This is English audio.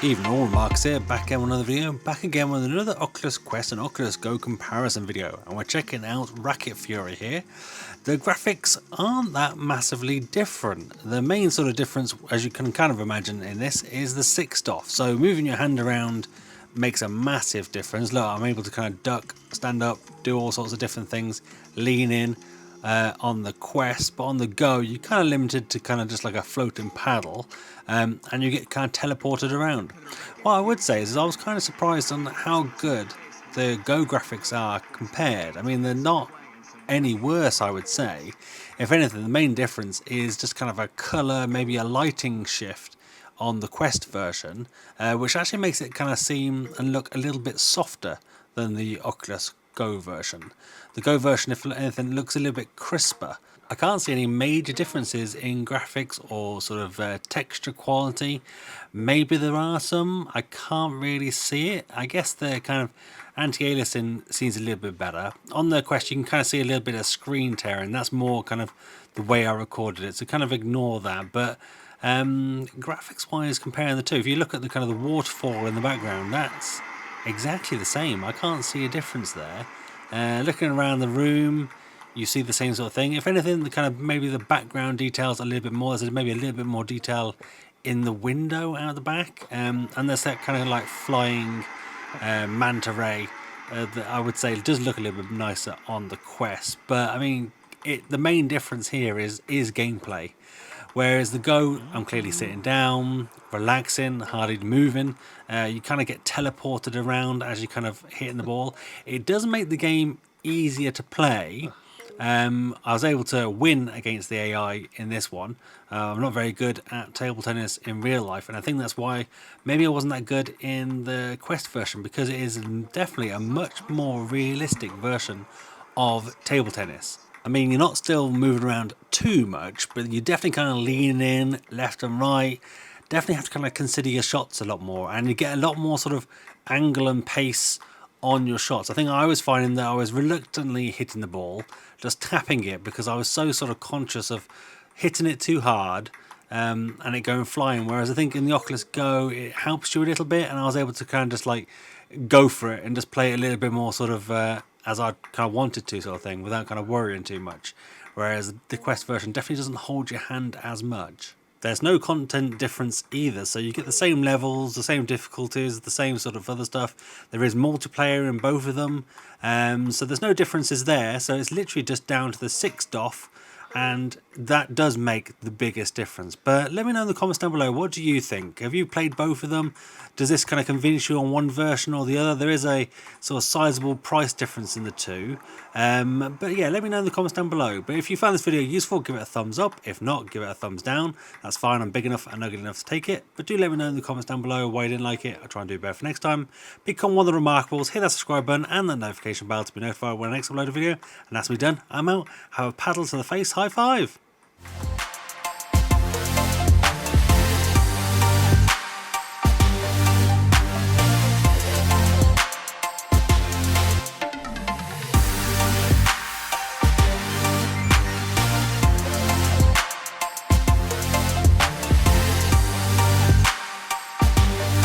Even all Marks here, back again with another video, back again with another Oculus Quest and Oculus Go comparison video, and we're checking out Racket Fury here. The graphics aren't that massively different. The main sort of difference, as you can kind of imagine in this, is the 6-DoF. So moving your hand around makes a massive difference. Look, I'm able to kind of duck, stand up, do all sorts of different things, lean in. On the Quest, but on the Go you're kind of limited to kind of just like a floating paddle, and you get kind of teleported around. What I would say is I was kind of surprised on how good the Go graphics are compared. I mean, they're not any worse, I would say. If anything, the main difference is just kind of a colour, maybe a lighting shift on the Quest version, which actually makes it kind of seem and look a little bit softer than the Oculus Go version. The Go version, if anything, looks a little bit crisper. I can't see any major differences in graphics or sort of texture quality. Maybe there are some, I can't really see it. I guess the kind of anti-aliasing seems a little bit better. On the Quest you can kind of see a little bit of screen tearing. That's more kind of the way I recorded it, so kind of ignore that. But graphics wise, comparing the two, if you look at the kind of the waterfall in the background, that's exactly the same. I can't see a difference there. Looking around the room, you see the same sort of thing. If anything, the kind of maybe the background details a little bit more. There's maybe a little bit more detail in the window out the back, and there's that kind of like flying manta ray that I would say does look a little bit nicer on the Quest. But I mean, the main difference here is gameplay. Whereas the Go, I'm clearly sitting down, relaxing, hardly moving. You kind of get teleported around as you kind of hitting the ball. It does make the game easier to play. I was able to win against the AI in this one. I'm not very good at table tennis in real life, and I think that's why maybe I wasn't that good in the Quest version, because it is definitely a much more realistic version of table tennis. I mean, you're not still moving around too much, but you're definitely kind of leaning in left and right. Definitely have to kind of consider your shots a lot more, and you get a lot more sort of angle and pace on your shots. I think I was finding that I was reluctantly hitting the ball, just tapping it, because I was so sort of conscious of hitting it too hard and it going flying. Whereas I think in the Oculus Go, it helps you a little bit, and I was able to kind of just like go for it and just play it a little bit more sort of as I kind of wanted to, sort of thing, without kind of worrying too much. Whereas the Quest version definitely doesn't hold your hand as much. There's no content difference either, so you get the same levels, the same difficulties, the same sort of other stuff. There is multiplayer in both of them, so there's no differences there. So it's literally just down to the 6-DoF, and that does make the biggest difference. But let me know in the comments down below, what do you think? Have you played both of them? Does this kind of convince you on one version or the other? There is a sort of sizable price difference in the two. But yeah, let me know in the comments down below. But if you found this video useful, give it a thumbs up. If not, give it a thumbs down. That's fine, I'm big enough and ugly enough to take it. But do let me know in the comments down below why you didn't like it. I'll try and do better for next time. Become one of the Remarkables, hit that subscribe button and that notification bell to be notified when I next upload a video. And that's me done. I'm out. Have a paddle to the face high five.